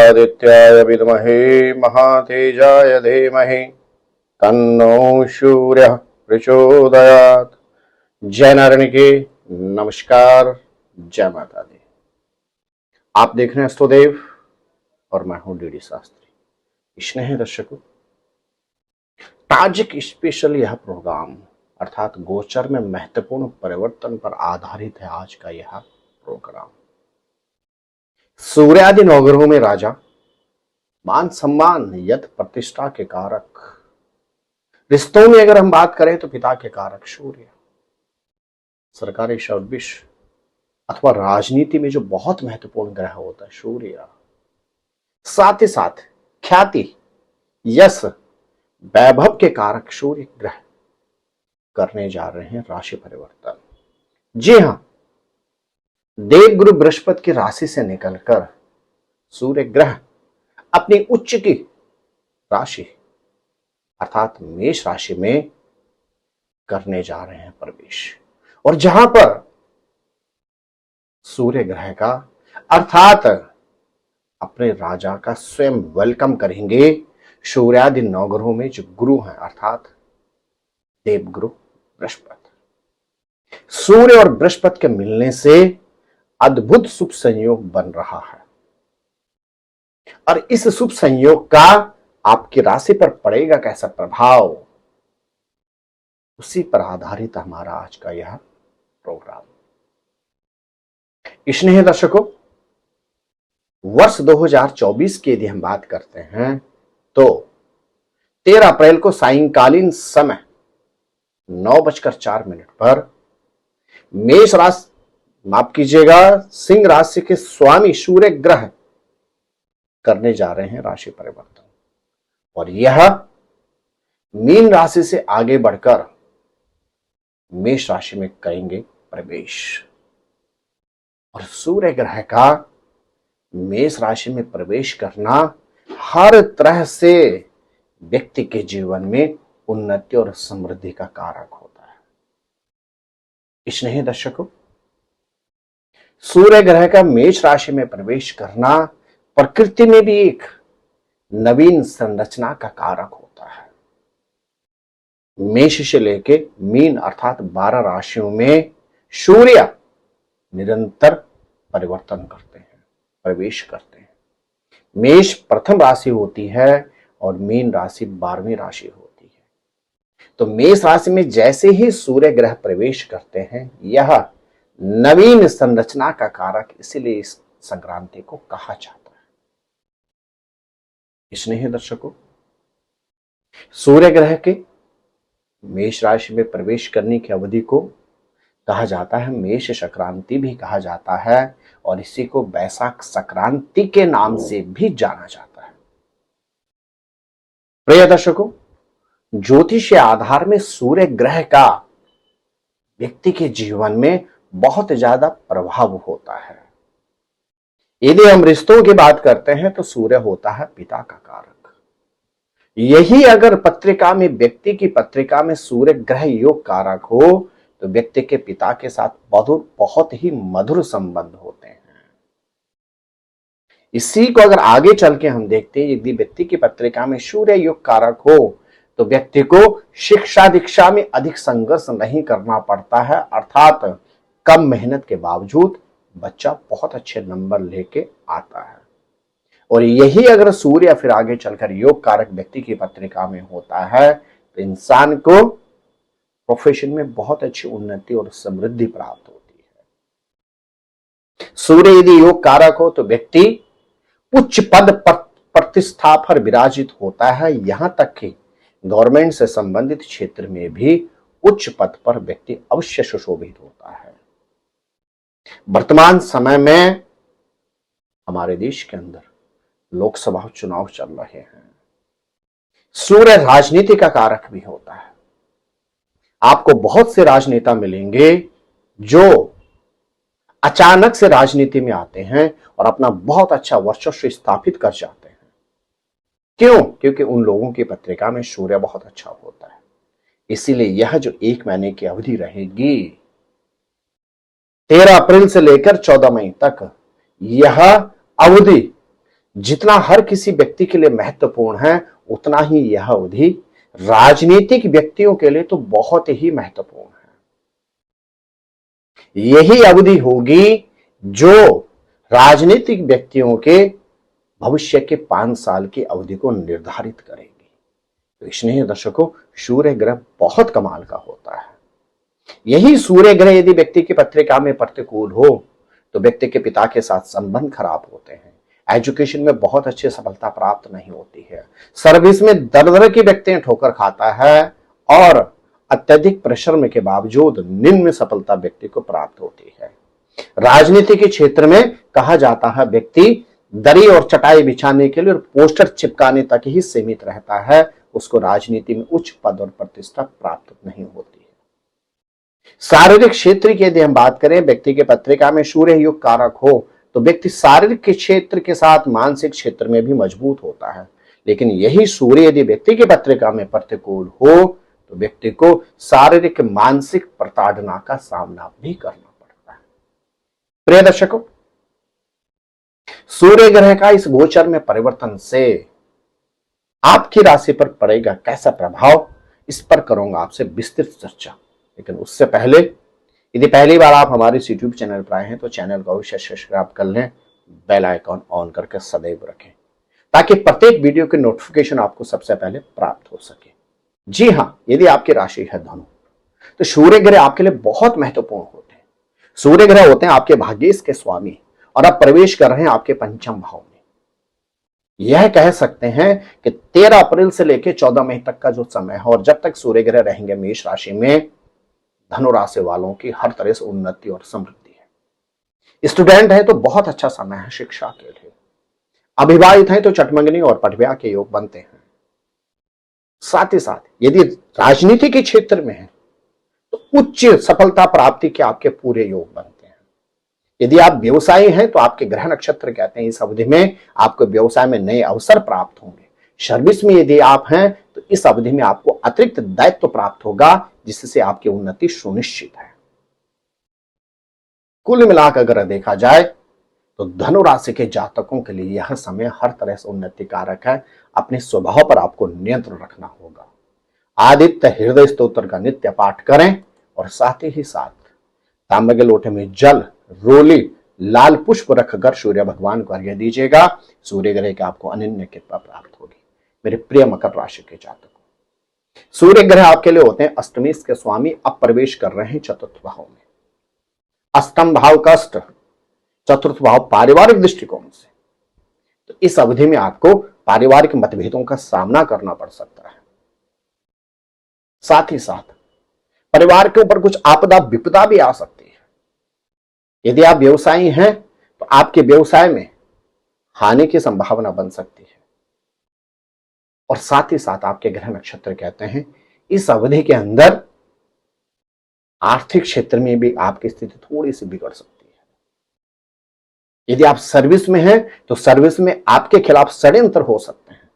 आदित्याय विद्महे महातेजाय धीमहि तन्नो सूर्यः प्रचोदयात्। जय नारायण के नमस्कार, जय माता दी। आप देख रहे हैं अष्टोदेव और मैं हूं डीडी शास्त्री। स्नेह दर्शकों, आज एक स्पेशल यह प्रोग्राम अर्थात गोचर में महत्वपूर्ण परिवर्तन पर आधारित है। आज का यह प्रोग्राम सूर्यादि नवग्रहों में राजा, मान सम्मान, यत प्रतिष्ठा के कारक, रिश्तों में अगर हम बात करें तो पिता के कारक सूर्य, सरकारी सर्विस अथवा राजनीति में जो बहुत महत्वपूर्ण ग्रह होता है सूर्य, साथ ही साथ ख्याति, यश, वैभव के कारक सूर्य ग्रह करने जा रहे हैं राशि परिवर्तन। जी हां, देवगुरु बृहस्पति की राशि से निकलकर सूर्य ग्रह अपनी उच्च की राशि अर्थात मेष राशि में करने जा रहे हैं प्रवेश। और जहां पर सूर्य ग्रह का अर्थात अपने राजा का स्वयं वेलकम करेंगे सूर्यादि नवग्रहों में जो गुरु हैं अर्थात देवगुरु बृहस्पति। सूर्य और बृहस्पति के मिलने से अद्भुत शुभ संयोग बन रहा है और इस शुभ संयोग का आपकी राशि पर पड़ेगा कैसा प्रभाव, उसी पर आधारित हमारा आज का यह प्रोग्राम। स्नेह दर्शकों, वर्ष 2024 की यदि हम बात करते हैं तो 13 अप्रैल को सायंकालीन समय 9:04 पर मेष राशि, माफ कीजिएगा, सिंह राशि के स्वामी सूर्य ग्रह करने जा रहे हैं राशि परिवर्तन और यह मीन राशि से आगे बढ़कर मेष राशि में करेंगे प्रवेश। और सूर्य ग्रह का मेष राशि में प्रवेश करना हर तरह से व्यक्ति के जीवन में उन्नति और समृद्धि का कारक होता है। स्नेही दर्शकों, सूर्य ग्रह का मेष राशि में प्रवेश करना प्रकृति में भी एक नवीन संरचना का कारक होता है। मेष से लेके मीन अर्थात 12 राशियों में सूर्य निरंतर परिवर्तन करते हैं, प्रवेश करते हैं। मेष प्रथम राशि होती है और मीन राशि 12वीं राशि होती है। तो मेष राशि में जैसे ही सूर्य ग्रह प्रवेश करते हैं, यह नवीन संरचना का कारक, इसीलिए इस संक्रांति को कहा जाता है। स्नेही दर्शकों, सूर्य ग्रह के मेष राशि में प्रवेश करने की अवधि को कहा जाता है मेष संक्रांति भी कहा जाता है और इसी को वैशाख संक्रांति के नाम से भी जाना जाता है। प्रिय दर्शकों, ज्योतिष के आधार में सूर्य ग्रह का व्यक्ति के जीवन में बहुत ज्यादा प्रभाव होता है। यदि हम रिश्तों की बात करते हैं तो सूर्य होता है पिता का कारक। यही अगर पत्रिका में, व्यक्ति की पत्रिका में सूर्य ग्रह योग कारक हो तो व्यक्ति के पिता के साथ बहुत ही मधुर संबंध होते हैं। इसी को अगर आगे चल के हम देखते हैं, यदि व्यक्ति की पत्रिका में सूर्य योग कारक हो तो व्यक्ति को शिक्षा दीक्षा में अधिक संघर्ष नहीं करना पड़ता है, अर्थात कम मेहनत के बावजूद बच्चा बहुत अच्छे नंबर लेके आता है। और यही अगर सूर्य फिर आगे चलकर योग कारक व्यक्ति की पत्रिका में होता है तो इंसान को प्रोफेशन में बहुत अच्छी उन्नति और समृद्धि प्राप्त होती है। सूर्य यदि योग कारक हो तो व्यक्ति उच्च पद प्रतिष्ठा पर विराजित होता है, यहां तक कि गवर्नमेंट से संबंधित क्षेत्र में भी उच्च पद पर व्यक्ति अवश्य सुशोभित होता है। वर्तमान समय में हमारे देश के अंदर लोकसभा चुनाव चल रहे हैं। सूर्य राजनीति का कारक भी होता है। आपको बहुत से राजनेता मिलेंगे जो अचानक से राजनीति में आते हैं और अपना बहुत अच्छा वर्चस्व स्थापित कर जाते हैं। क्यों? क्योंकि उन लोगों की पत्रिका में सूर्य बहुत अच्छा होता है। इसीलिए यह जो 1 महीने की अवधि रहेगी 13 अप्रैल से लेकर 14 मई तक, यह अवधि जितना हर किसी व्यक्ति के लिए महत्वपूर्ण है, उतना ही यह अवधि राजनीतिक व्यक्तियों के लिए तो बहुत ही महत्वपूर्ण है। यही अवधि होगी जो राजनीतिक व्यक्तियों के भविष्य के 5 साल की अवधि को निर्धारित करेगी। तो स्नेही दर्शकों, सूर्य ग्रह बहुत कमाल का होता है। यही सूर्य ग्रह यदि व्यक्ति की पत्रिका में प्रतिकूल हो तो व्यक्ति के पिता के साथ संबंध खराब होते हैं, एजुकेशन में बहुत अच्छी सफलता प्राप्त नहीं होती है, सर्विस में दर दर की व्यक्ति ठोकर खाता है और अत्यधिक परिश्रम के बावजूद निम्न सफलता व्यक्ति को प्राप्त होती है। राजनीति के क्षेत्र में कहा जाता है व्यक्ति दरी और चटाई बिछाने के लिए और पोस्टर चिपकाने तक ही सीमित रहता है, उसको राजनीति में उच्च पद और प्रतिष्ठा प्राप्त नहीं होती है। शारीरिक क्षेत्र की यदि हम बात करें, व्यक्ति के पत्रिका में सूर्य योग कारक हो तो व्यक्ति शारीरिक के क्षेत्र के साथ मानसिक क्षेत्र में भी मजबूत होता है। लेकिन यही सूर्य यदि व्यक्ति की पत्रिका में प्रतिकूल हो तो व्यक्ति को शारीरिक मानसिक प्रताड़ना का सामना भी करना पड़ता है। प्रिय दर्शकों, सूर्य ग्रह का इस गोचर में परिवर्तन से आपकी राशि पर पड़ेगा कैसा प्रभाव, इस पर करूंगा आपसे विस्तृत चर्चा। लेकिन उससे पहले यदि पहली बार आप हमारे इस यूट्यूब चैनल पर आए हैं तो चैनल को अवश्य सब्सक्राइब कर लें, बेल आइकॉन ऑन करके सदैव रखें ताकि प्रत्येक वीडियो की नोटिफिकेशन आपको सबसे पहले प्राप्त हो सके। जी हां, यदि आपकी राशि है धनु तो सूर्य ग्रह आपके लिए बहुत महत्वपूर्ण होते हैं। सूर्य ग्रह होते हैं आपके भाग्येश के स्वामी और अब प्रवेश कर रहे हैं आपके पंचम भाव में। यह कह सकते हैं कि 13 अप्रैल से लेकर 14 मई तक का जो समय है और जब तक सूर्य ग्रह रहेंगे मेष राशि में, धनु राशि वालों की हर तरह से उन्नति और समृद्धि है। स्टूडेंट है तो बहुत अच्छा समय है शिक्षा के लिए, अविवाहित है तो चटमंगनी और पटव्या के योग बनते हैं। साथ ही साथ यदि राजनीति के क्षेत्र में है तो उच्च सफलता प्राप्ति के आपके पूरे योग बनते हैं। यदि आप व्यवसायी हैं तो आपके ग्रह नक्षत्र कहते हैं इस अवधि में आपको व्यवसाय में नए अवसर प्राप्त होंगे। सर्विस में यदि आप हैं तो इस अवधि में आपको अतिरिक्त दायित्व प्राप्त होगा जिससे आपकी उन्नति सुनिश्चित है। कुल मिलाकर अगर देखा जाए तो धनु राशि के जातकों के लिए यह समय हर तरह से उन्नति कारक है। अपने स्वभाव पर आपको नियंत्रण रखना होगा। आदित्य हृदय स्तोत्र का नित्य पाठ करें और साथ ही साथ तांबे के लोटे में जल, रोली, लाल पुष्प रखकर सूर्य भगवान को अर्घ्य दीजिएगा। सूर्य ग्रह की आपको अनन्य कृपा प्राप्त होगी। मेरे प्रिय मकर राशि के जातकों, सूर्य ग्रह आपके लिए होते हैं अष्टमी के स्वामी, अब प्रवेश कर रहे हैं चतुर्थ भाव में। अष्टम भाव कष्ट, चतुर्थ भाव पारिवारिक दृष्टिकोण से, तो इस अवधि में आपको पारिवारिक मतभेदों का सामना करना पड़ सकता है। साथ ही साथ परिवार के ऊपर कुछ आपदा विपदा भी आ सकती है। यदि आप व्यवसायी हैं तो आपके व्यवसाय में हानि की संभावना बन सकती है। और साथ ही साथ आपके ग्रह नक्षत्र कहते हैं इस अवधि के अंदर आर्थिक क्षेत्र में भी आपकी स्थिति थोड़ी सी बिगड़ सकती है। यदि आप सर्विस में हैं तो सर्विस में आपके खिलाफ षड्यंत्र हो सकते हैं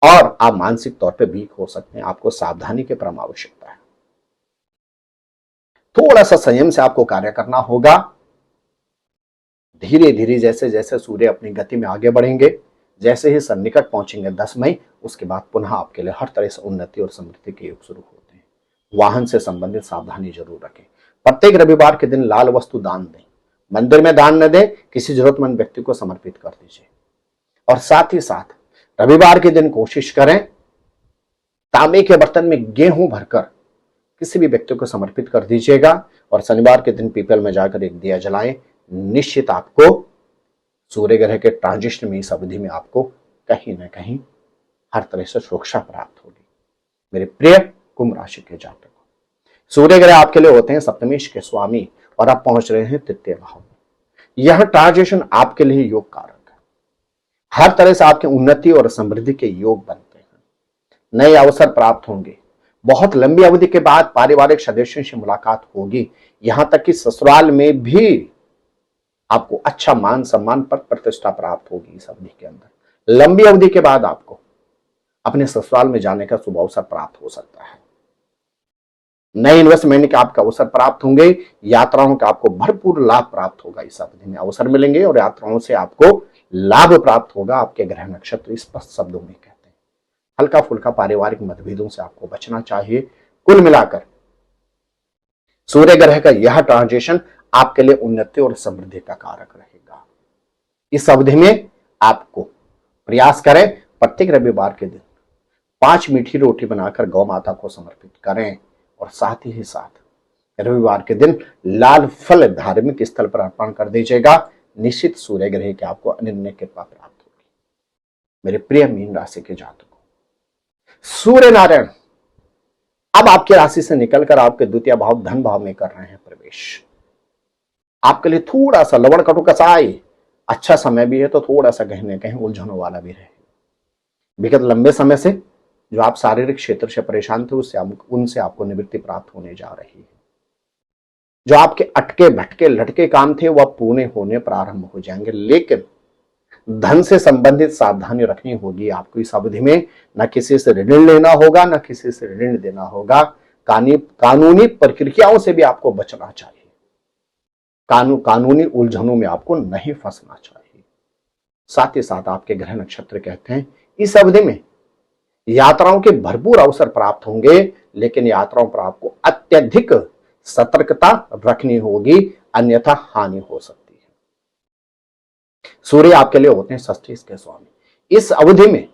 और आप मानसिक तौर पे वीक हो सकते हैं। आपको सावधानी की परम आवश्यकता है। थोड़ा सा संयम से आपको कार्य करना होगा। धीरे धीरे जैसे जैसे सूर्य अपनी गति में आगे बढ़ेंगे, जैसे ही सन्निकट पहुंचेंगे 10 मई, उसके बाद पुनः आपके लिए हर तरह से उन्नति और समृद्धि के योग शुरू होते हैं। वाहन से संबंधित सावधानी जरूर रखें। प्रत्येक रविवार के दिन लाल वस्तु दान दें। मंदिर में दान न दें, किसी जरूरतमंद व्यक्ति को समर्पित कर दीजिए। और साथ ही साथ रविवार के दिन कोशिश करें तांबे के बर्तन में गेहूं भरकर किसी भी व्यक्ति को समर्पित कर दीजिएगा। और शनिवार के दिन पीपल में जाकर एक दिया जलाएं। निश्चित आपको सूर्य ग्रह के ट्रांजिशन में इस अवधि में आपको कहीं ना कहीं हर तरह से सुरक्षा प्राप्त होगी। मेरे प्रिय कुंभ राशि के जातकों, सूर्य ग्रह आपके लिए होते हैं सप्तमेश के स्वामी और आप पहुंच रहे हैं तृतीय भाव में। यह ट्रांजिशन आपके लिए योग कारक है। हर तरह से आपकी उन्नति और समृद्धि के योग बनते हैं। नए अवसर प्राप्त होंगे। बहुत लंबी अवधि के बाद पारिवारिक सदस्यों से मुलाकात होगी। यहां तक कि ससुराल में भी आपको अच्छा मान सम्मान पर प्रतिष्ठा प्राप्त होगी। इस अवधि के अंदर लंबी अवधि के बाद आपको अपने ससुराल में जाने का शुभ अवसर प्राप्त हो सकता है। नए इन्वेस्टमेंट के आपका अवसर प्राप्त होंगे। यात्राओं का आपको भरपूर लाभ प्राप्त होगा। इस अवधि में अवसर मिलेंगे और यात्राओं से आपको लाभ प्राप्त होगा। आपके ग्रह नक्षत्र स्पष्ट शब्दों में कहते हैं। हल्का फुल्का पारिवारिक मतभेदों से आपको बचना चाहिए। कुल मिलाकर सूर्य ग्रह का यह ट्रांजिशन आपके लिए उन्नति और समृद्धि का कारक रहेगा। इस अवधि में आपको प्रयास करें प्रत्येक रविवार के दिन 5 मीठी रोटी बनाकर गौ माता को समर्पित करें और साथ ही साथ रविवार के दिन लाल फल धार्मिक स्थल पर अर्पण कर दीजिएगा। निश्चित सूर्य ग्रह की आपको अनन्य कृपा प्राप्त होगी। मेरे प्रिय मीन राशि के जातकों, सूर्य नारायण अब आपकी राशि से निकलकर आपके द्वितीय भाव धन भाव में कर रहे हैं प्रवेश। आपके लिए थोड़ा सा लवण कटु कसाई अच्छा समय भी है, तो थोड़ा सा कहीं कहीं उलझनों वाला भी रहे। विगत लंबे समय से जो आप शारीरिक क्षेत्र से परेशान थे उनसे आपको निवृत्ति प्राप्त होने जा रही है। जो आपके अटके भटके लटके काम थे वह पूर्ण होने प्रारंभ हो जाएंगे, लेकिन धन से संबंधित सावधानी रखनी होगी आपको। इस अवधि में न किसी से ऋण लेना होगा, न किसी से ऋण देना होगा। कानूनी प्रक्रियाओं से भी आपको बचना चाहिए। कानूनी उलझनों में आपको नहीं फंसना चाहिए। साथ ही साथ आपके ग्रह नक्षत्र कहते हैं इस अवधि में यात्राओं के भरपूर अवसर प्राप्त होंगे, लेकिन यात्राओं पर आपको अत्यधिक सतर्कता रखनी होगी, अन्यथा हानि हो सकती है। सूर्य आपके लिए होते हैं षष्ठी के स्वामी। इस अवधि में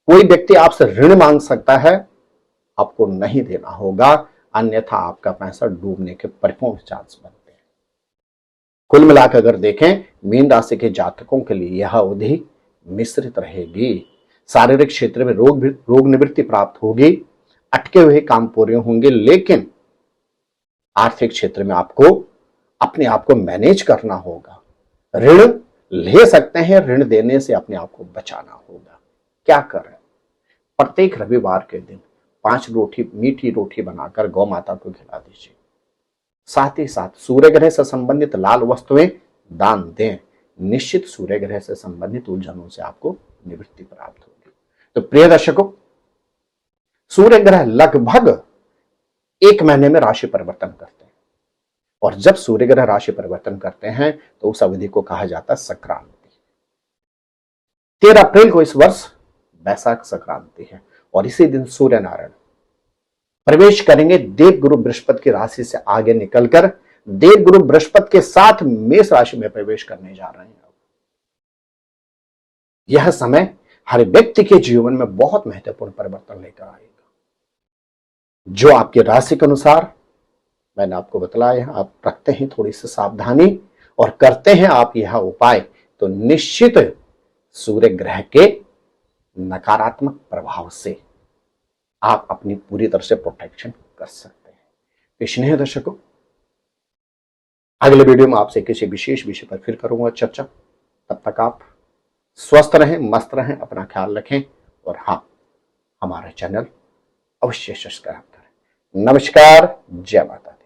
कोई व्यक्ति आपसे ऋण मांग सकता है, आपको नहीं देना होगा, अन्यथा आपका पैसा डूबने के परिपूर्ण चांस बनते हैं। कुल मिलाकर अगर देखें मीन राशि के जातकों के लिए यह अवधि मिश्रित रहेगी। शारीरिक क्षेत्र में रोग निवृत्ति प्राप्त होगी, अटके हुए काम पूरे होंगे, लेकिन आर्थिक क्षेत्र में आपको अपने आप को मैनेज करना होगा। ऋण ले सकते हैं, ऋण देने से अपने आप को बचाना होगा। क्या करें? प्रत्येक रविवार के दिन 5 मीठी रोटी बनाकर गौ माता को खिला दीजिए। साथ ही साथ सूर्य ग्रह से संबंधित लाल वस्तुएं दान दें। निश्चित सूर्य ग्रह से संबंधित उलझनों से आपको निवृत्ति प्राप्त होगी। तो प्रिय दर्शकों, सूर्य ग्रह लगभग 1 महीने में राशि परिवर्तन करते हैं, और जब सूर्य ग्रह राशि परिवर्तन करते हैं तो उस अवधि को कहा जाता है संक्रांति। 13 अप्रैल को इस वर्ष बैसाख संक्रांति है, और इसी दिन सूर्य नारायण प्रवेश करेंगे देवगुरु बृहस्पति की राशि से आगे निकलकर देवगुरु बृहस्पति के साथ मेष राशि में प्रवेश करने जा रहे हैं। यह समय हर व्यक्ति के जीवन में बहुत महत्वपूर्ण परिवर्तन लेकर आएगा। जो आपकी राशि के अनुसार मैंने आपको बतलाया, आप रखते हैं थोड़ी सी सावधानी और करते हैं आप यह उपाय, तो निश्चित सूर्य ग्रह के नकारात्मक प्रभाव से आप अपनी पूरी तरह से प्रोटेक्शन कर सकते हैं। स्नेह दर्शकों, अगले वीडियो में आपसे किसी विशेष विषय पर फिर करूंगा चर्चा। तब तक आप स्वस्थ रहें, मस्त रहें, अपना ख्याल रखें, और हाँ, हमारा चैनल अवश्य सब्सक्राइब करें। नमस्कार, जय माता।